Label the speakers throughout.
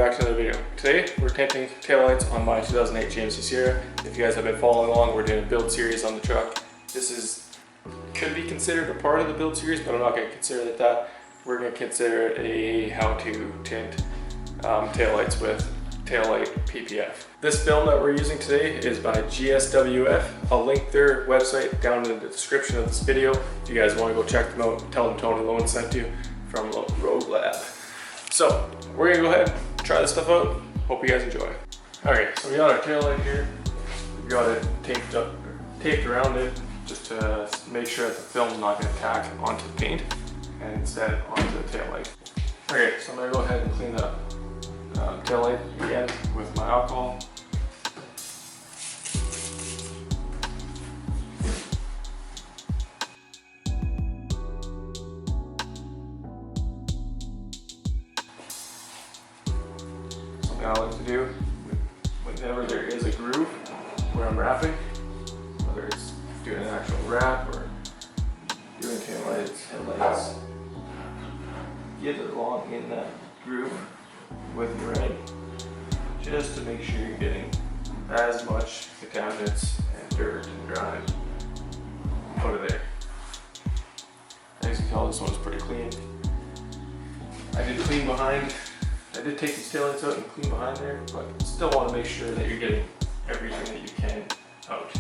Speaker 1: back to another video. Today we're tinting taillights on my 2008 GMC Sierra. If you guys have been following along, we're doing a build series on the truck. This could be considered a part of the build series, but I'm not going to consider it that. We're going to consider it a how to tint taillights with taillight PPF. This film that we're using today is by GSWF. I'll link their website down in the description of this video. If you guys want to go check them out, tell them Tony Lowen sent you from Road Lab. So we're gonna go ahead and try this stuff out. Hope you guys enjoy. Okay, so we got our taillight here. We got it taped around it just to make sure that the film's not gonna tack onto the paint and instead onto the taillight. Okay, so I'm gonna go ahead and clean the taillight again with my alcohol. Something I like to do whenever there is a groove where I'm wrapping, whether it's doing an actual wrap or doing taillights, headlights, get it along in that groove with your rag, just to make sure you're getting as much contaminants and dirt and grime out of there. As you can tell, this one's pretty clean. I did take these taillights out and clean behind there, but still want to make sure that you're getting everything that you can out.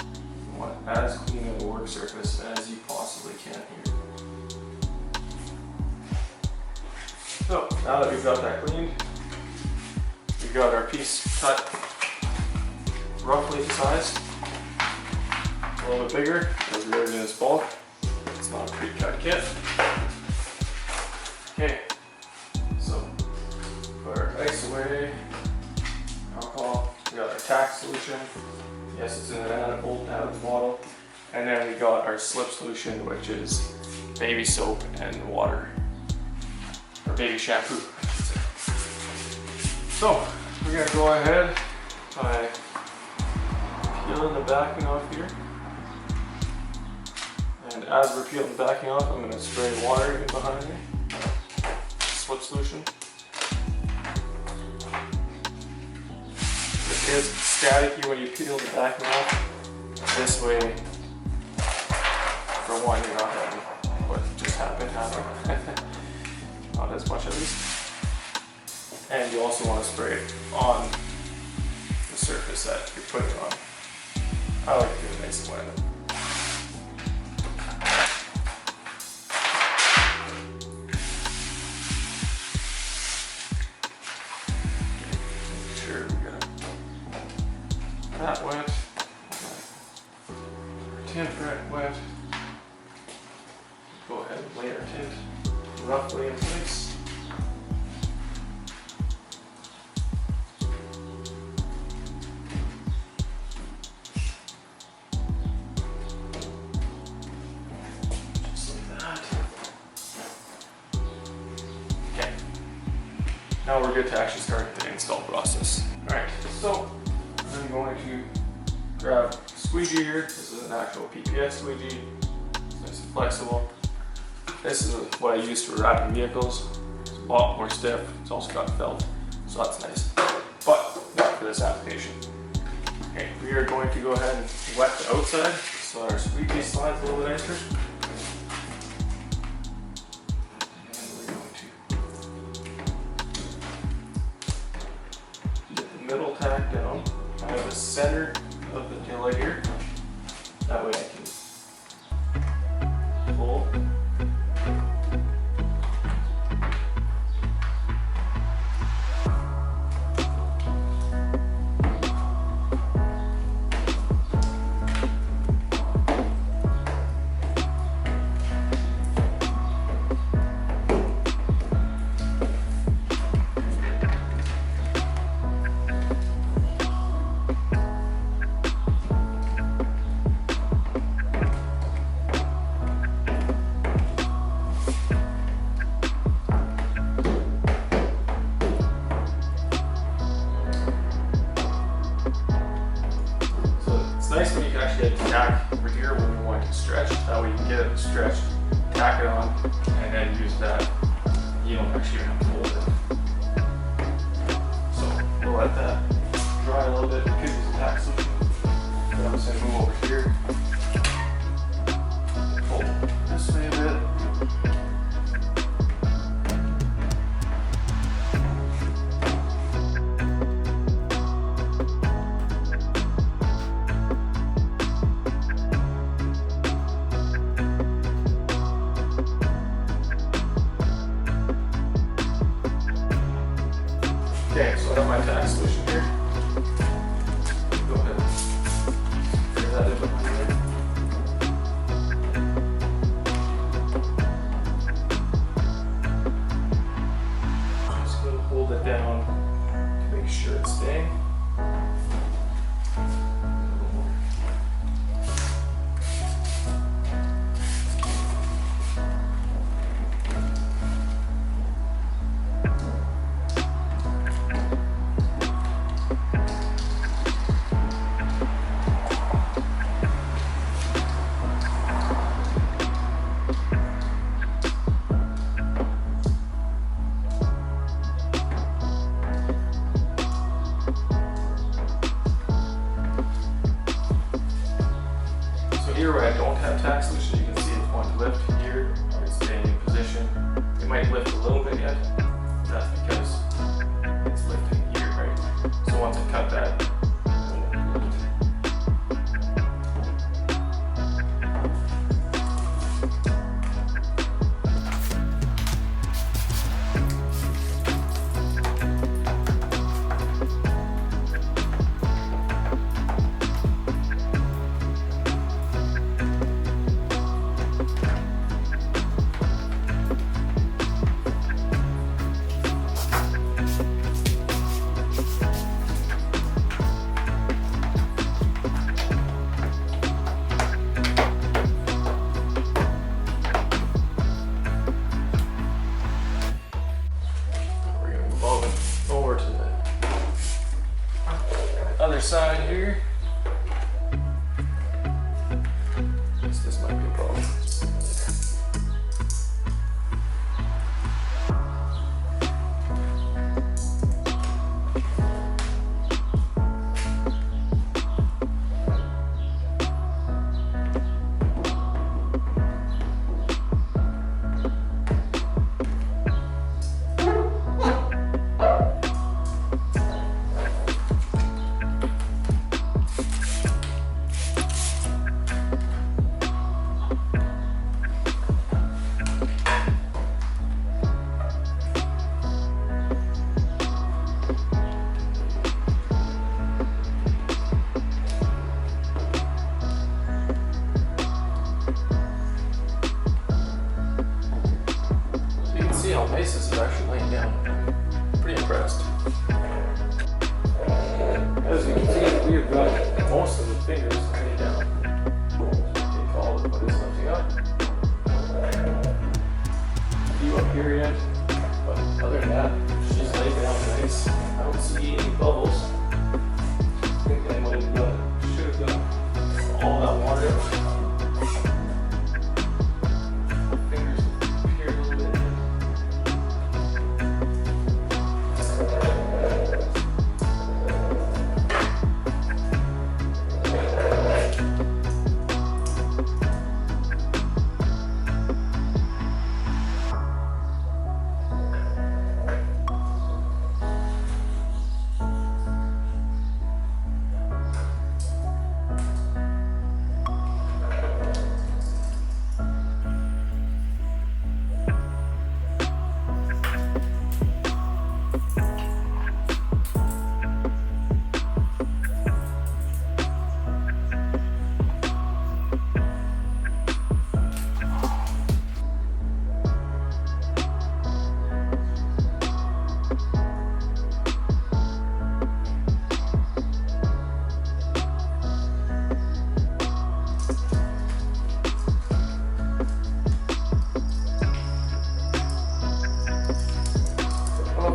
Speaker 1: You want as clean of a work surface as you possibly can here. So now that we've got that cleaned, we've got our piece cut roughly the size, a little bit bigger as we're doing this bulk. It's not a pre-cut kit. Okay, so put our ice away, alcohol, we got our tack solution. Yes, it's in an old Adams bottle. And then we got our slip solution, which is baby soap and water. Or baby shampoo, I should say. So we're gonna go ahead by peeling the backing off here. And as we're peeling the backing off, I'm gonna spray water in behind me. Slip solution. It is staticky when you peel the backing off. This way, for one, you're not having what just happened happen. Not as much at least. And you also want to spray it on the surface that you're putting it on. I like to do it nice and wet. Make sure we got that wet. Our tint wet. Go ahead and lay our tint roughly in place. Just like that. Okay. Now we're good to actually start the install process. Alright, so I'm going to grab a squeegee here. This is an actual PPF squeegee. It's nice and flexible. This is what I use for wrapping vehicles. It's a lot more stiff. It's also got felt, so that's nice. But not for this application. Okay, we are going to go ahead and wet the outside so our squeegee slides a little bit nicer. And we're going to get the middle tack down. I have the center of the taillight here. That way I can pull. Nice when you can actually get the tack over here when you want it to stretch. That way you can get it stretched, tack it on, and then use that. You don't actually have to hold it. We'll let that dry a little bit. We could use a tack solution, but I'm just going to move over here. Pull this way a bit. Okay, so I got my tack solution here. Go ahead and figure that in behind there. Just going to hold it down to make sure it's staying. Here where I don't have tack solution, you can see it's going to lift here, it's staying in position. It might lift a little bit yet, that's because it's lifting here, right? So once I cut that, it won't lift. Over to the other side here. This might be a problem. Nice, this is actually laying down. Pretty impressed. As you can see, we have got most of the fingers laying down. Take all of what is lifting up. A few up here yet, but other than that, she's laid down nice. I don't see any bubbles. I think I might have should have got all that water out.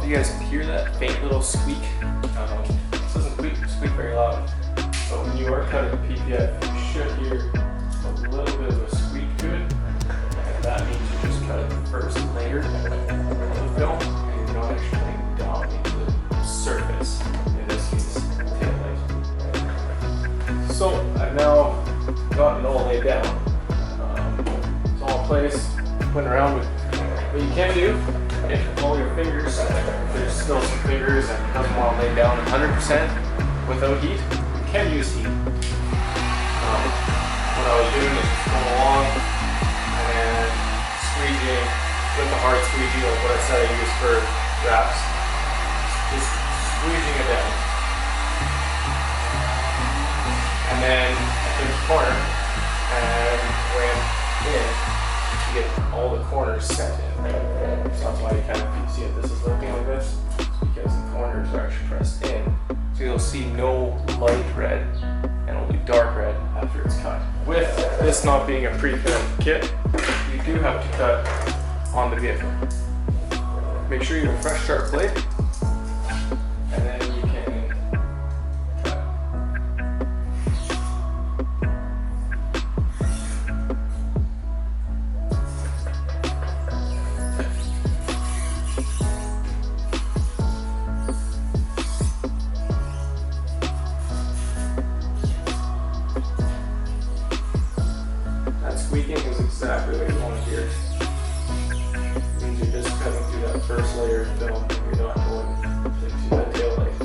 Speaker 1: You guys can hear that faint little squeak. This doesn't squeak very loud, but when you are cutting PPF, you should hear a little bit of a squeak to it, and that means you just cut the first layer of the film, and you're not actually laying down into the surface. putting around. What you can do, if all your fingers, there's still some fingers and it doesn't want to lay down 100% without heat, you can use heat. What I was doing is just going along and then squeegeeing with the hard squeegee, like what I said I use for wraps. Just squeezing it down. And then I took the corner and went in to get all the corners set in. So that's why you kind of see if this is looking like this. It's because the corners are actually pressed in. So you'll see no light red and only dark red after it's cut. With this not being a pre-cut kit, you do have to cut on the vehicle. Make sure you have a fresh sharp blade, and then you can cut. That squeaking is exactly what you want to hear. It means you're just cutting through that first layer of film and you're not going into that tail light.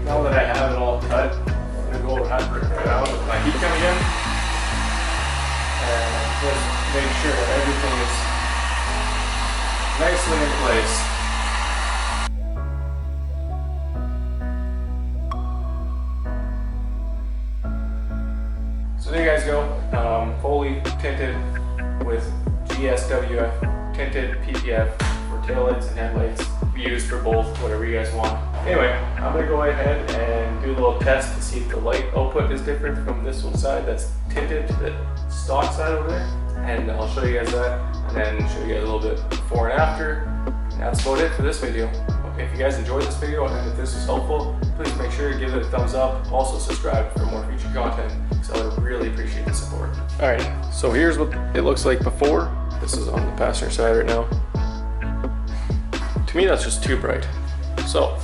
Speaker 1: Now that I have it all cut, I'm going to go around with my heat gun again and just make sure that everything is nicely in place. So there you guys go, fully tinted with GSWF tinted PPF for taillights and headlights. Be used for both, whatever you guys want. Anyway, I'm gonna go ahead and do a little test to see if the light output is different from this one side that's tinted to the stock side over there. And I'll show you guys that, and then show you guys a little bit before and after. And that's about it for this video. Okay, if you guys enjoyed this video and if this was helpful, please make sure to give it a thumbs up. Also subscribe for more future content, because I would really appreciate the support. All right, so here's what it looks like before. This is on the passenger side right now. To me, that's just too bright. So,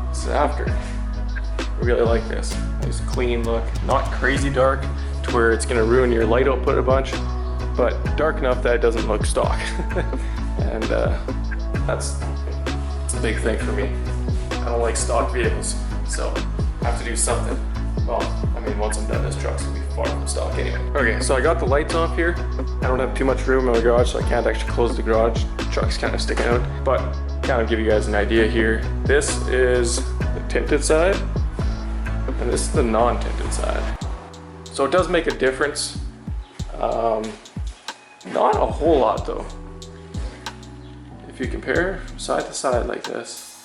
Speaker 1: this is after. I really like this. Nice clean look, not crazy dark to where it's gonna ruin your light output a bunch, but dark enough that it doesn't look stock. And that's a big thing for me. I don't like stock vehicles, so I have to do something. Well, I mean, once I'm done, this truck's gonna be far from stock anyway. Okay, so I got the lights off here. I don't have too much room in my garage, so I can't actually close the garage. The truck's kind of sticking out, but kind of give you guys an idea here. This is the tinted side, and this is the non-tinted side. So it does make a difference. Not a whole lot though. If you compare side to side like this,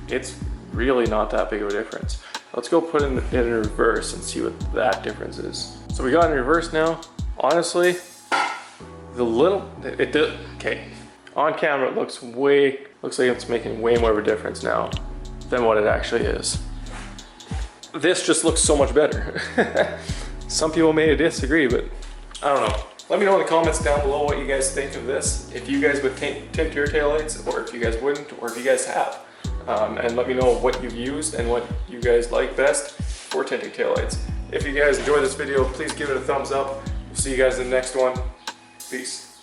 Speaker 1: it's really not that big of a difference. Let's go put it in reverse and see what that difference is. So we got in reverse now. Honestly, okay. On camera it looks like it's making way more of a difference now than what it actually is. This just looks so much better. Some people may disagree, but I don't know. Let me know in the comments down below what you guys think of this. If you guys would tint your taillights, or if you guys wouldn't, or if you guys have. And let me know what you've used and what you guys like best for tinting taillights. If you guys enjoyed this video, please give it a thumbs up. We'll see you guys in the next one. Peace.